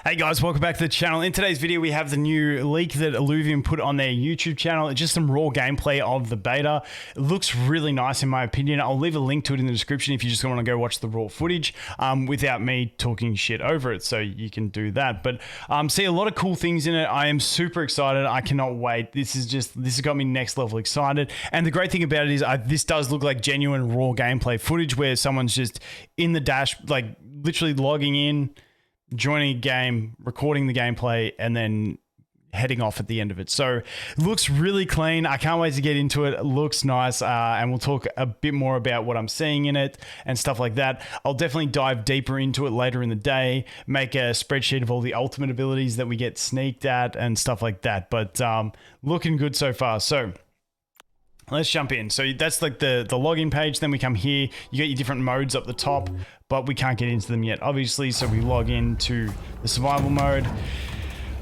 Hey guys, welcome back to the channel. In today's video, we have the new leak that Illuvium put on their YouTube channel. It's just some raw gameplay of the beta. It looks really nice in my opinion. I'll leave a link to it in the description if you just want to go watch the raw footage without me talking shit over it, so you can do that. But see a lot of cool things in it. I am super excited. I cannot wait. This has got me next level excited. And the great thing about it is this does look like genuine raw gameplay footage where someone's just in the dash, like literally logging in, joining a game, recording the gameplay, and then heading off at the end of it. So it looks really clean. I can't wait to get into it. It looks nice. And we'll talk a bit more about what I'm seeing in it and stuff like that. I'll definitely dive deeper into it later in the day, make a spreadsheet of all the ultimate abilities that we get sneaked at and stuff like that. But looking good so far. So let's jump in. So that's like the login page. Then we come here. You get your different modes up the top, but we can't get into them yet, obviously. So we log into the survival mode.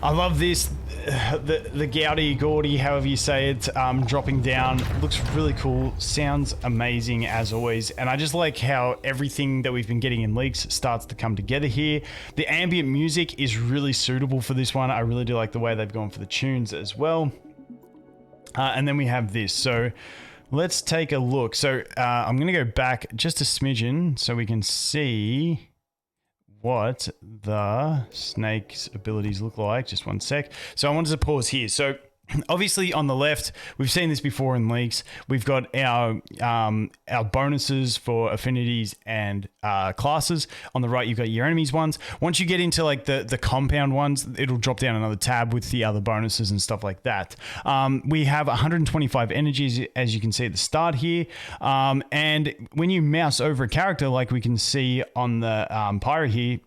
I love this. The Gaudy, however you say it, dropping down. Looks really cool. Sounds amazing as always. And I just like how everything that we've been getting in leaks starts to come together here. The ambient music is really suitable for this one. I really do like the way they've gone for the tunes as well. And then we have this. So let's take a look. So I'm going to go back just a smidgen so we can see what the snake's abilities look like. Just one sec. So I wanted to pause here. So obviously on the left, we've seen this before in leaks. We've got our bonuses for affinities and classes. On the right, you've got your enemies ones. Once you get into like the compound ones, it'll drop down another tab with the other bonuses and stuff like that. We have 125 energies, as you can see at the start here. And when you mouse over a character, like we can see on the Pyra here,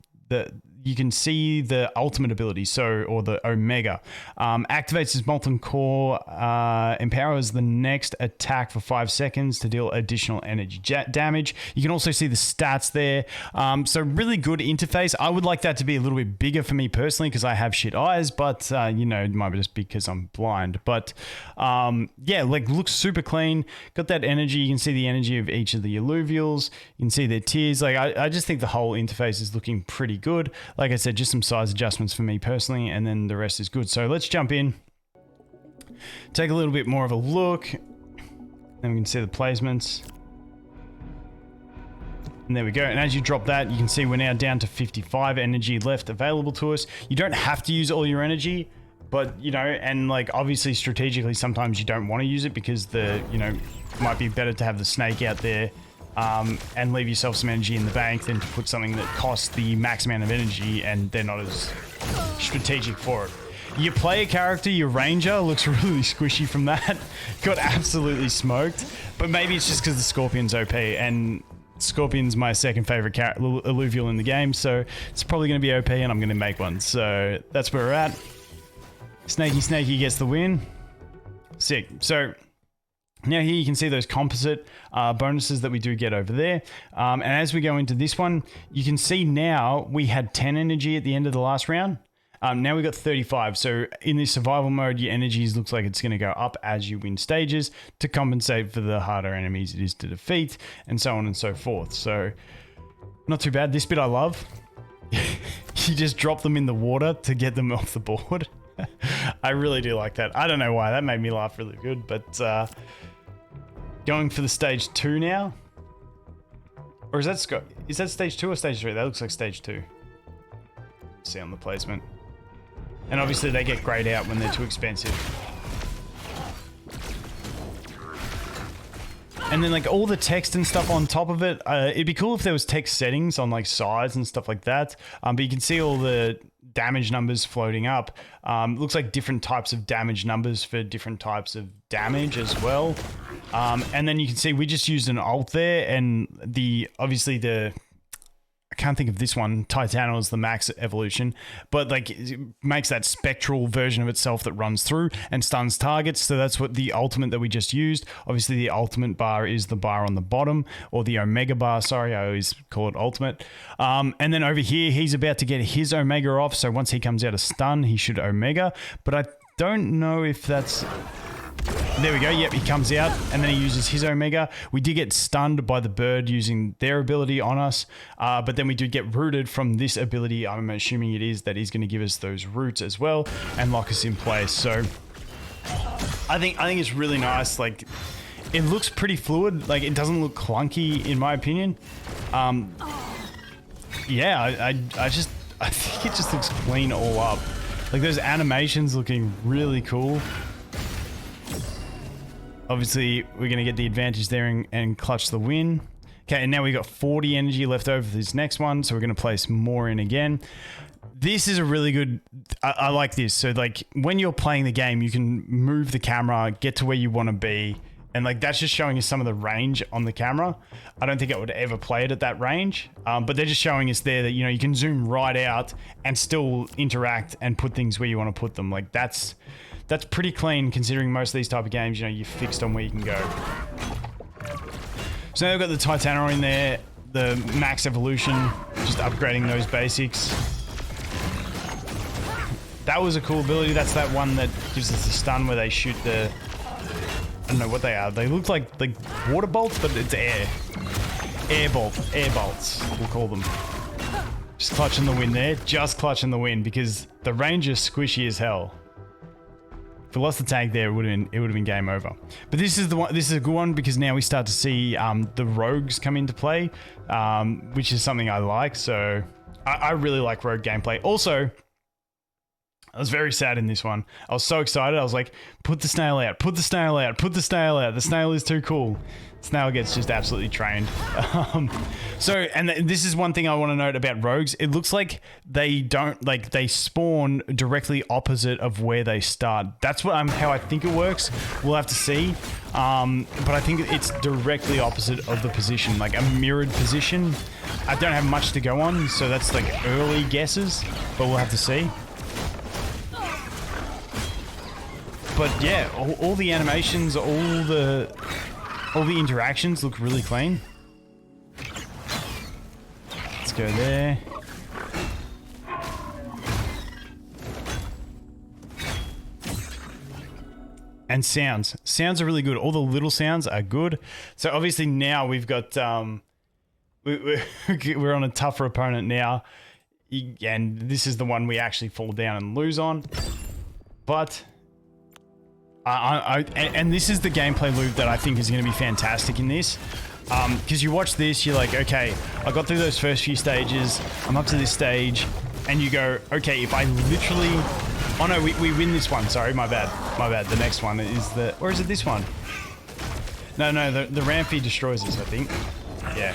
you can see the ultimate ability, or the Omega. Activates his molten core, empowers the next attack for 5 seconds to deal additional energy damage. You can also see the stats there. So really good interface. I would like that to be a little bit bigger for me personally because I have shit eyes, but you know, it might be just because I'm blind. But yeah, like looks super clean. Got that energy. You can see the energy of each of the alluvials. You can see their tiers. Like I just think the whole interface is looking pretty good. Like I said, just some size adjustments for me personally, and then the rest is good. So let's jump in, take a little bit more of a look, then we can see the placements. And there we go. And as you drop that, you can see we're now down to 55 energy left available to us. You don't have to use all your energy, but you know, and like obviously strategically, sometimes you don't want to use it because it might be better to have the snake out there and leave yourself some energy in the bank than to put something that costs the max amount of energy and they're not as strategic for it. Your player character, your ranger, looks really squishy from that. Got absolutely smoked, but maybe it's just because the Scorpion's OP, and Scorpion's my second favorite alluvial in the game, so it's probably going to be OP and I'm going to make one. So that's where we're at. Snaky gets the win. Sick. So now here you can see those composite bonuses that we do get over there. And as we go into this one, you can see now we had 10 energy at the end of the last round. Now we've got 35. So in this survival mode, your energies looks like it's going to go up as you win stages to compensate for the harder enemies it is to defeat, and so on and so forth. So not too bad. This bit I love. You just drop them in the water to get them off the board. I really do like that. I don't know why. That made me laugh really good, but going for the stage 2 now, or is that stage 2 or stage 3? That looks like stage 2. See on the placement, and obviously they get grayed out when they're too expensive. And then like all the text and stuff on top of it, it'd be cool if there was text settings on like size and stuff like that. But you can see all the damage numbers floating up. Looks like different types of damage numbers for different types of damage as well. And then you can see we just used an alt there, and I can't think of this one. Titano is the max evolution, but like it makes that spectral version of itself that runs through and stuns targets. So that's what the ultimate that we just used. Obviously the ultimate bar is the bar on the bottom, or the Omega bar. Sorry, I always call it ultimate. And then over here, he's about to get his Omega off. So once he comes out of stun, he should Omega, but I don't know if that's... There we go. Yep, he comes out and then he uses his Omega. We did get stunned by the bird using their ability on us, but then we do get rooted from this ability. I'm assuming it is that he's going to give us those roots as well and lock us in place. So I think it's really nice. Like, it looks pretty fluid. Like, it doesn't look clunky in my opinion. Yeah, I think it just looks clean all up. Like, those animations looking really cool. Obviously, we're going to get the advantage there and clutch the win. Okay, and now we've got 40 energy left over for this next one, so we're going to place more in again. This is a really good... I like this. So, like, when you're playing the game, you can move the camera, get to where you want to be, and, like, that's just showing us some of the range on the camera. I don't think it would ever play it at that range, but they're just showing us there that, you know, you can zoom right out and still interact and put things where you want to put them. Like, that's pretty clean considering most of these type of games, you know, you're fixed on where you can go. So now we've got the Titanosaur in there, the max evolution, just upgrading those basics. That was a cool ability. That's that one that gives us the stun where they shoot the... I don't know what they are. They look like water bolts, but it's air. Air bolts, we'll call them. Just clutching the win there. Just clutching the win because the range is squishy as hell. If we lost the tank there, it would have been game over. But this is the one. This is a good one because now we start to see the rogues come into play, which is something I like. So I really like rogue gameplay. Also, I was very sad in this one. I was so excited. I was like, put the snail out, put the snail out, put the snail out. The snail is too cool. Snail gets just absolutely trained. And this is one thing I want to note about rogues. It looks like they spawn directly opposite of where they start. That's how I think it works. We'll have to see. But I think it's directly opposite of the position, like a mirrored position. I don't have much to go on, so that's like early guesses, but we'll have to see. But yeah, all the animations, all the interactions look really clean. Let's go there. And sounds. Sounds are really good. All the little sounds are good. So obviously now we've got... we're on a tougher opponent now. And this is the one we actually fall down and lose on. But... and this is the gameplay loop that I think is going to be fantastic in this. Because you watch this, you're like, okay, I got through those first few stages, I'm up to this stage, and you go, okay, if I literally... Oh no, we win this one, sorry, my bad. The next one is the... Or is it this one? No, the Ramphie destroys us, I think. Yeah.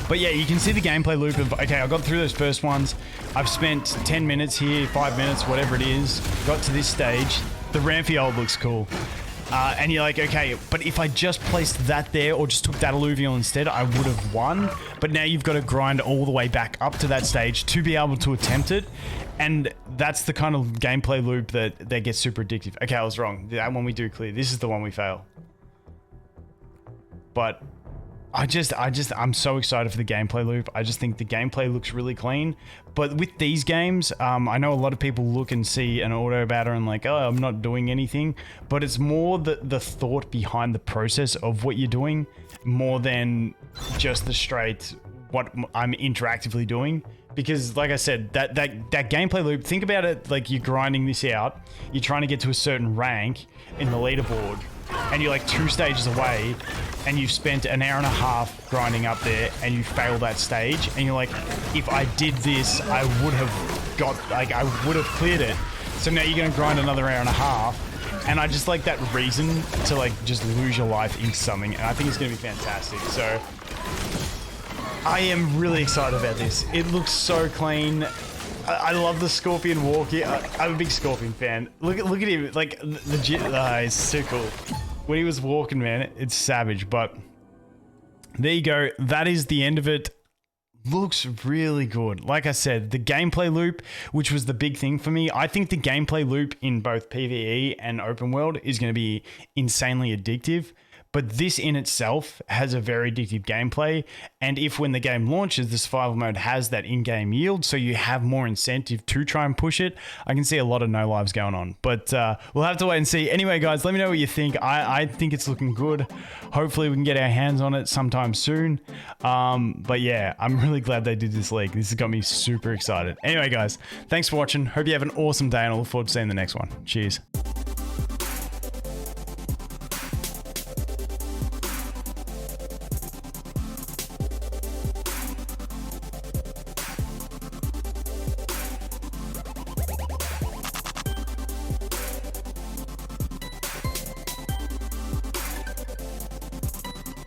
But yeah, you can see the gameplay loop of, okay, I got through those first ones. I've spent 10 minutes here, 5 minutes, whatever it is. Got to this stage. The Ramphie ult looks cool. And you're like, okay, but if I just placed that there or just took that alluvial instead, I would have won. But now you've got to grind all the way back up to that stage to be able to attempt it. And that's the kind of gameplay loop that gets super addictive. Okay, I was wrong. That one we do clear. This is the one we fail. But... I'm so excited for the gameplay loop. I just think the gameplay looks really clean. But with these games, I know a lot of people look and see an auto batter and like, oh, I'm not doing anything. But it's more the thought behind the process of what you're doing more than just the straight what I'm interactively doing. Because like I said, that gameplay loop, think about it like you're grinding this out. You're trying to get to a certain rank in the leaderboard. And you're like 2 stages away and you've spent an hour and a half grinding up there and you fail that stage and you're like, if I did this, I would have cleared it. So now you're going to grind another hour and a half. And I just like that reason to like just lose your life into something. And I think it's going to be fantastic. So I am really excited about this. It looks so clean. I love the Scorpion walk here. I'm a big Scorpion fan. Look at him, like it's so cool. When he was walking, man, it's savage. But there you go. That is the end of it. Looks really good. Like I said, the gameplay loop, which was the big thing for me, I think the gameplay loop in both PvE and open world is going to be insanely addictive. but this in itself has a very addictive gameplay. And if when the game launches, the survival mode has that in-game yield, so you have more incentive to try and push it, I can see a lot of no lives going on. But we'll have to wait and see. Anyway, guys, let me know what you think. I think it's looking good. Hopefully we can get our hands on it sometime soon. But yeah, I'm really glad they did this leak. This has got me super excited. Anyway, guys, thanks for watching. Hope you have an awesome day, and I look forward to seeing the next one. Cheers.